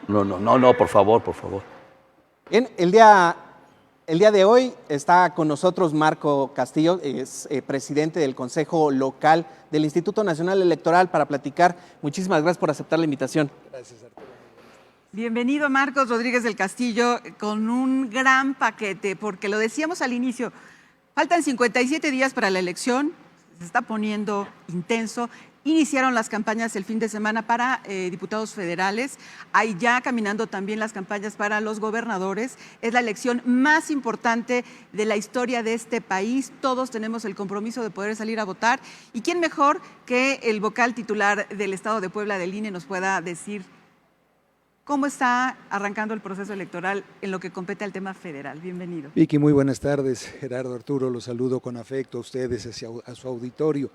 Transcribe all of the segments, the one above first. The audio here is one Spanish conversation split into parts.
No, por favor, por favor. Bien, el día de hoy está con nosotros Marco Castillo, es presidente del Consejo Local del Instituto Nacional Electoral para platicar. Muchísimas gracias por aceptar la invitación. Gracias, Arturo. Bienvenido Marcos Rodríguez del Castillo con un gran paquete, porque lo decíamos al inicio, faltan 57 días para la elección, se está poniendo intenso. Iniciaron las campañas el fin de semana para diputados federales, hay ya caminando también las campañas para los gobernadores. Es la elección más importante de la historia de este país, todos tenemos el compromiso de poder salir a votar. ¿Y quién mejor que el vocal titular del Estado de Puebla del INE nos pueda decir cómo está arrancando el proceso electoral en lo que compete al tema federal? Bienvenido. Vicky, muy buenas tardes. Gerardo, Arturo, los saludo con afecto a ustedes, a su auditorio.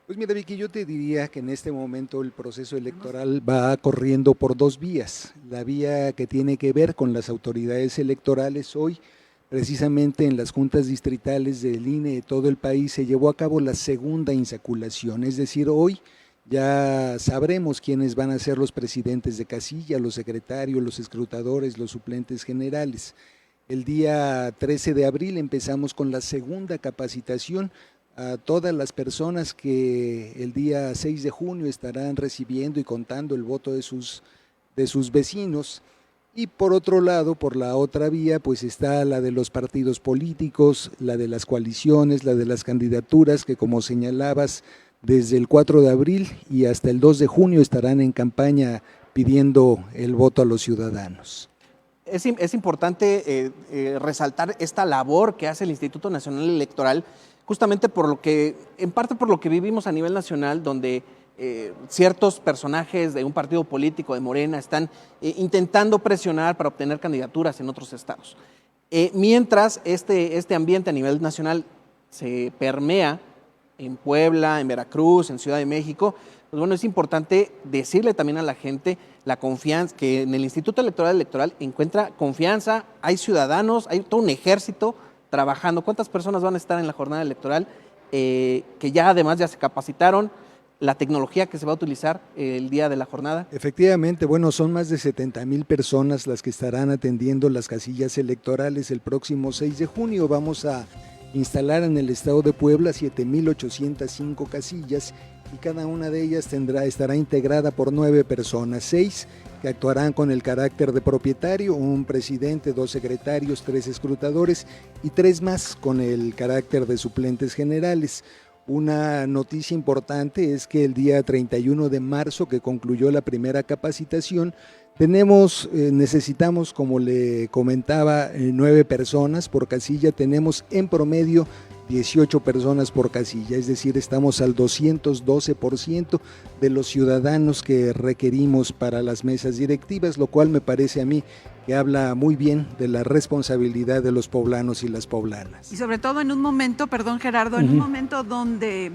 Pues mira, Vicky, yo te diría que en este momento el proceso electoral va corriendo por dos vías. La vía que tiene que ver con las autoridades electorales. Hoy, precisamente en las juntas distritales del INE de todo el país, se llevó a cabo la segunda insaculación, es decir, hoy ya sabremos quiénes van a ser los presidentes de casilla, los secretarios, los escrutadores, los suplentes generales. El día 13 de abril empezamos con la segunda capacitación a todas las personas que el día 6 de junio estarán recibiendo y contando el voto de sus vecinos. Y por otro lado, por la otra vía, pues está la de los partidos políticos, la de las coaliciones, la de las candidaturas que, como señalabas, desde el 4 de abril y hasta el 2 de junio estarán en campaña pidiendo el voto a los ciudadanos. Es importante resaltar esta labor que hace el Instituto Nacional Electoral, justamente en parte por lo que vivimos a nivel nacional, donde ciertos personajes de un partido político de Morena están intentando presionar para obtener candidaturas en otros estados. Mientras este ambiente a nivel nacional se permea en Puebla, en Veracruz, en Ciudad de México, pues bueno, es importante decirle también a la gente la confianza, que en el Instituto Electoral encuentra confianza, hay ciudadanos, hay todo un ejército trabajando. ¿Cuántas personas van a estar en la jornada electoral? Que ya además ya se capacitaron, la tecnología que se va a utilizar el día de la jornada. Efectivamente, bueno, son más de 70,000 personas las que estarán atendiendo las casillas electorales el próximo 6 de junio. Vamos a instalar en el estado de Puebla 7,805 casillas y cada una de ellas estará integrada por 9 personas, 6 que actuarán con el carácter de propietario, un presidente, 2 secretarios, 3 escrutadores y 3 más con el carácter de suplentes generales. Una noticia importante es que el día 31 de marzo, que concluyó la primera capacitación, necesitamos, como le comentaba, 9 personas por casilla. Tenemos en promedio 18 personas por casilla, es decir, estamos al 212% de los ciudadanos que requerimos para las mesas directivas, lo cual me parece a mí que habla muy bien de la responsabilidad de los poblanos y las poblanas. Y sobre todo en un momento, perdón Gerardo, en un momento donde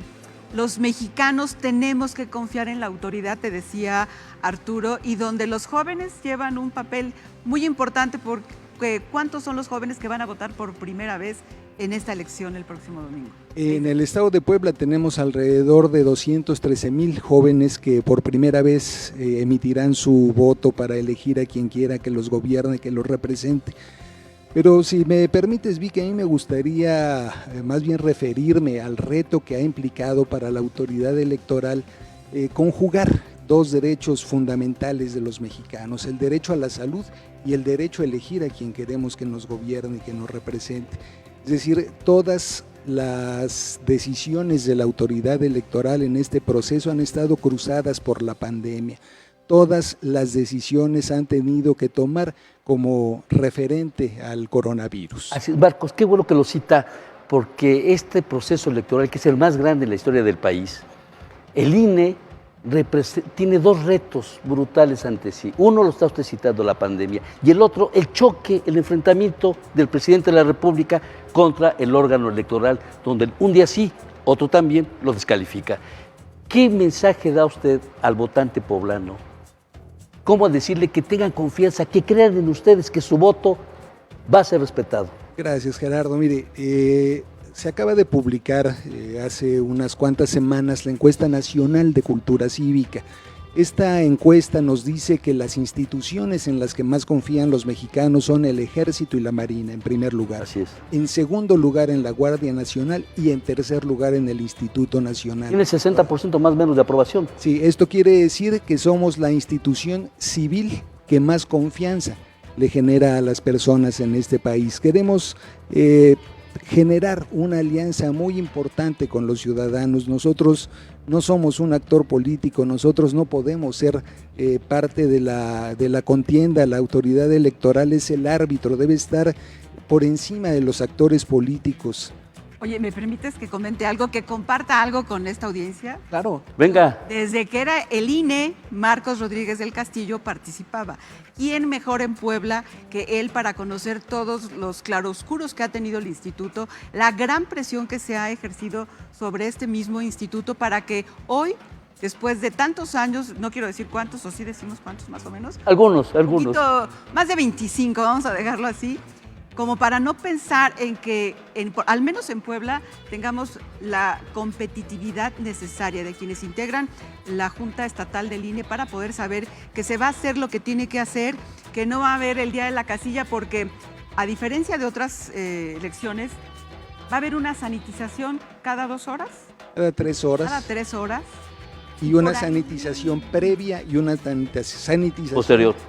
los mexicanos tenemos que confiar en la autoridad, te decía Arturo, y donde los jóvenes llevan un papel muy importante, porque ¿cuántos son los jóvenes que van a votar por primera vez en esta elección el próximo domingo? En el estado de Puebla tenemos alrededor de 213,000 jóvenes que por primera vez emitirán su voto para elegir a quien quiera que los gobierne, que los represente. Pero si me permites, Vicky, a mí me gustaría más bien referirme al reto que ha implicado para la autoridad electoral conjugar 2 derechos fundamentales de los mexicanos, el derecho a la salud y el derecho a elegir a quien queremos que nos gobierne y que nos represente. Es decir, todas las decisiones de la autoridad electoral en este proceso han estado cruzadas por la pandemia. Todas las decisiones han tenido que tomar como referente al coronavirus. Así es, Marcos, qué bueno que lo cita, porque este proceso electoral, que es el más grande en la historia del país, el INE tiene 2 retos brutales ante sí. Uno lo está usted citando, la pandemia, y el otro, el choque, el enfrentamiento del presidente de la República contra el órgano electoral, donde un día sí, otro también lo descalifica. ¿Qué mensaje da usted al votante poblano? ¿Cómo decirle que tengan confianza, que crean en ustedes, que su voto va a ser respetado? Gracias, Gerardo. Mire, se acaba de publicar hace unas cuantas semanas la encuesta nacional de cultura cívica. Esta encuesta nos dice que las instituciones en las que más confían los mexicanos son el Ejército y la Marina, en primer lugar. Así es. En segundo lugar en la Guardia Nacional y en tercer lugar en el Instituto Nacional. Tiene 60% más o menos de aprobación. Sí, esto quiere decir que somos la institución civil que más confianza le genera a las personas en este país. Queremos generar una alianza muy importante con los ciudadanos. Nosotros no somos un actor político, nosotros no podemos ser parte de la contienda. La autoridad electoral es el árbitro, debe estar por encima de los actores políticos. Oye, ¿me permites que comente algo, que comparta algo con esta audiencia? Claro. Venga. Desde que era el INE, Marcos Rodríguez del Castillo participaba. ¿Quién mejor en Puebla que él para conocer todos los claroscuros que ha tenido el instituto, la gran presión que se ha ejercido sobre este mismo instituto para que hoy, después de tantos años, no quiero decir cuántos, o sí decimos cuántos más o menos? Algunos. Un poquito, más de 25, vamos a dejarlo así, como para no pensar en que, al menos en Puebla, tengamos la competitividad necesaria de quienes integran la Junta Estatal del INE para poder saber que se va a hacer lo que tiene que hacer, que no va a haber el día de la casilla, porque a diferencia de otras elecciones, va a haber una sanitización cada 2 horas. Cada 3 horas. Cada 3 horas. Y una Por ahí. sanitización previa y una sanitización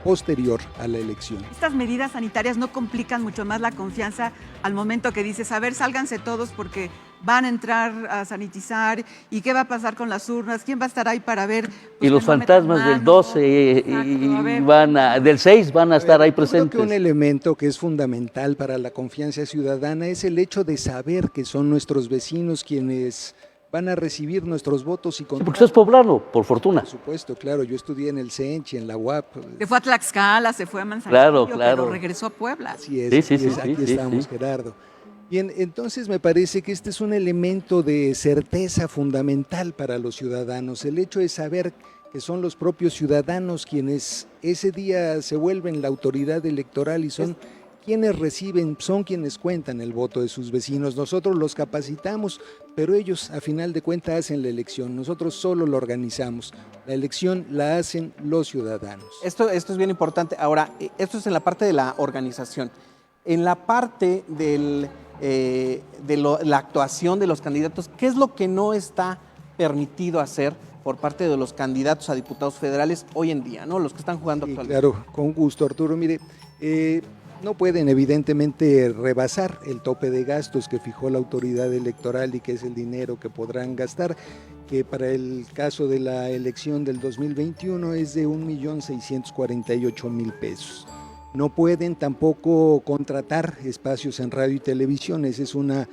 posterior a la elección. Estas medidas sanitarias no complican mucho más la confianza al momento que dices, a ver, sálganse todos porque van a entrar a sanitizar y qué va a pasar con las urnas, quién va a estar ahí para ver. Y los fantasmas del 12 del 6 van a estar ahí presentes. Creo que un elemento que es fundamental para la confianza ciudadana es el hecho de saber que son nuestros vecinos quienes van a recibir nuestros votos y Sí, porque usted es poblano, por fortuna. Por supuesto, claro, yo estudié en el CENCHI, en la UAP. Se fue a Tlaxcala, se fue a Manzanillo, Claro. pero regresó a Puebla. Así es, Sí, aquí estamos, Gerardo. Bien, entonces me parece que este es un elemento de certeza fundamental para los ciudadanos, el hecho de saber que son los propios ciudadanos quienes ese día se vuelven la autoridad electoral y son quienes reciben, son quienes cuentan el voto de sus vecinos. Nosotros los capacitamos, pero ellos a final de cuentas hacen la elección, nosotros solo lo organizamos, la elección la hacen los ciudadanos. Esto es bien importante. Ahora, esto es en la parte de la organización. En la parte la actuación de los candidatos, ¿qué es lo que no está permitido hacer por parte de los candidatos a diputados federales hoy en día, ¿no? Los que están jugando Sí, actualmente? claro, con gusto, Arturo. Mire, no pueden evidentemente rebasar el tope de gastos que fijó la autoridad electoral y que es el dinero que podrán gastar, que para el caso de la elección del 2021 es de 1.648.000 pesos. No pueden tampoco contratar espacios en radio y televisión, esa es una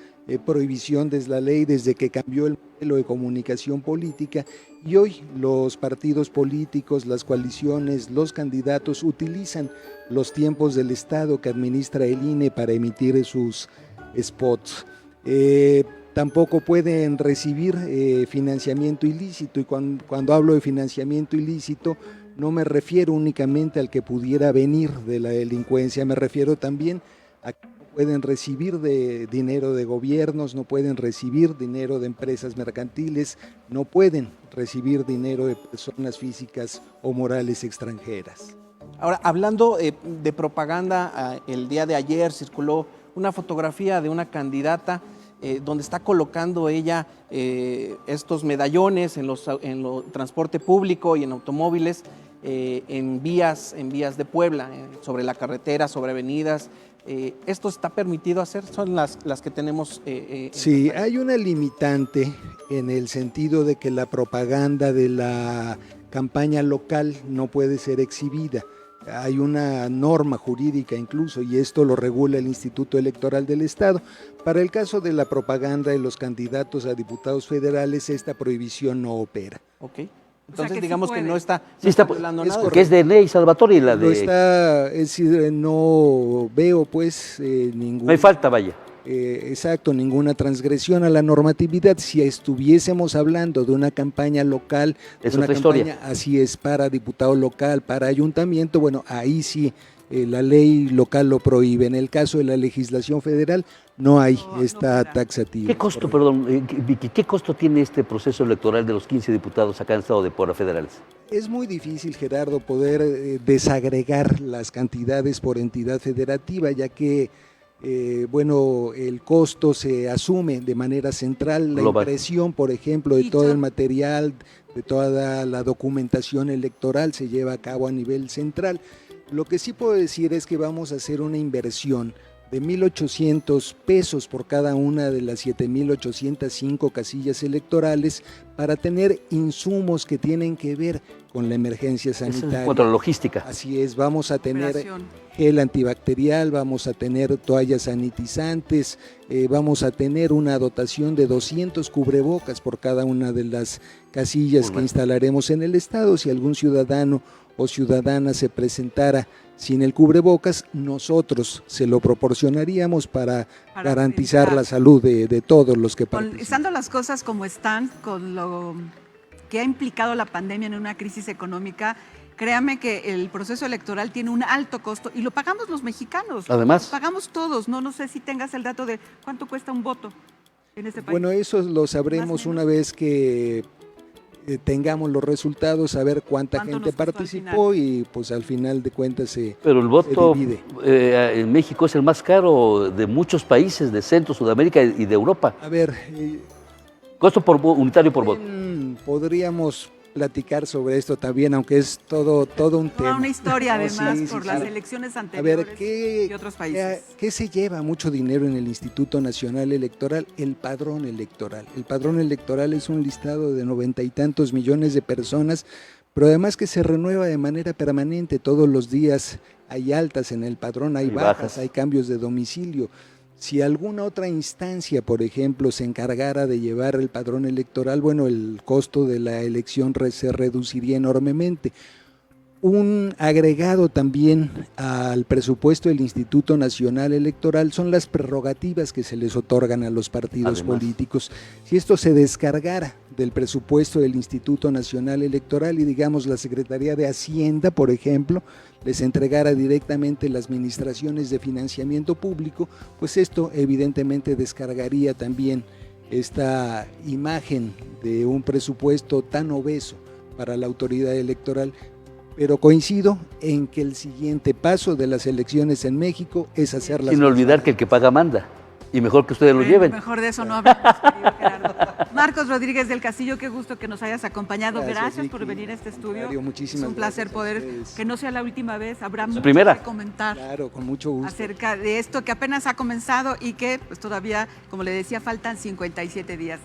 prohibición desde la ley desde que cambió el modelo de comunicación política y hoy los partidos políticos, las coaliciones, los candidatos utilizan los tiempos del Estado que administra el INE para emitir sus spots. Tampoco pueden recibir financiamiento ilícito y cuando hablo de financiamiento ilícito no me refiero únicamente al que pudiera venir de la delincuencia, me refiero también a que no pueden recibir dinero de gobiernos, no pueden recibir dinero de empresas mercantiles, no pueden recibir dinero de personas físicas o morales extranjeras. Ahora, hablando de propaganda, el día de ayer circuló una fotografía de una candidata donde está colocando ella estos medallones en transporte público y en automóviles, en vías de Puebla, sobre la carretera, sobre avenidas. ¿Esto está permitido hacer? Son las que tenemos. Sí, hay una limitante en el sentido de que la propaganda de la campaña local no puede ser exhibida. Hay una norma jurídica incluso y esto lo regula el Instituto Electoral del Estado. Para el caso de la propaganda de los candidatos a diputados federales, esta prohibición no opera. Ok. O sea, Entonces que sí digamos que puede. no está Sí está, violando es nada. correcto. que es de Ney Salvatore y la No de... está, es decir, no veo pues ningún... No hay falta, vaya. Exacto, ninguna transgresión a la normatividad. Si estuviésemos hablando de una campaña local, Es de una otra campaña, historia. así es, para diputado local, para ayuntamiento, bueno, ahí sí la ley local lo prohíbe. En el caso de la legislación federal no hay esta taxativa. ¿Qué costo, perdón, Vicky, qué costo tiene este proceso electoral de los 15 diputados acá en el estado de Puebla federales? Es muy difícil, Gerardo, poder desagregar las cantidades por entidad federativa, ya que bueno, el costo se asume de manera central, la Global. impresión, por ejemplo, de todo el material, de toda la documentación electoral se lleva a cabo a nivel central. Lo que sí puedo decir es que vamos a hacer una inversión de 1,800 pesos por cada una de las 7,805 casillas electorales para tener insumos que tienen que ver con la emergencia sanitaria. En cuanto a la logística. Así es, vamos a tener Operación. gel antibacterial, vamos a tener toallas sanitizantes, vamos a tener una dotación de 200 cubrebocas por cada una de las casillas que instalaremos en el estado. Si algún ciudadano o ciudadana se presentara sin el cubrebocas, nosotros se lo proporcionaríamos para garantizar utilizar. la salud de todos los que participan. Estando las cosas como están, con lo que ha implicado la pandemia en una crisis económica, créame que el proceso electoral tiene un alto costo y lo pagamos los mexicanos. Además. Lo pagamos todos. No sé si tengas el dato de cuánto cuesta un voto en este país. Bueno, eso lo sabremos una vez que tengamos los resultados, saber cuánta ¿Cuánto gente nos costó al participó y pues al final de cuentas Pero el voto se divide. en México es el más caro de muchos países de Centro, Sudamérica y de Europa. A ver, Costo unitario por voto. podríamos platicar sobre esto también, aunque es todo un Toda tema. una historia No, además sí, por sí, las sí. elecciones A anteriores ver, y otros países. ¿qué se lleva mucho dinero en el Instituto Nacional Electoral? El padrón electoral. El padrón electoral es un listado de 90 y tantos millones de personas, pero además que se renueva de manera permanente. Todos los días hay altas en el padrón, hay bajas, hay cambios de domicilio. Si alguna otra instancia, por ejemplo, se encargara de llevar el padrón electoral, bueno, el costo de la elección se reduciría enormemente. Un agregado también al presupuesto del Instituto Nacional Electoral son las prerrogativas que se les otorgan a los partidos políticos. Si esto se descargara del presupuesto del Instituto Nacional Electoral y digamos la Secretaría de Hacienda, por ejemplo, les entregara directamente las administraciones de financiamiento público, pues esto evidentemente descargaría también esta imagen de un presupuesto tan obeso para la autoridad electoral. Pero coincido en que el siguiente paso de las elecciones en México es hacerlas. Sin olvidar que el que paga manda. Y mejor que ustedes lo Bueno, lleven. Mejor de eso no hablamos, querido Gerardo. Marcos Rodríguez del Castillo, qué gusto que nos hayas acompañado. Gracias por venir a este estudio. Mario, muchísimas es un placer gracias a poder, ustedes. que no sea la última vez, habrá mucho primera. que comentar. Claro, con mucho gusto. Acerca de esto que apenas ha comenzado y que pues todavía, como le decía, faltan 57 días.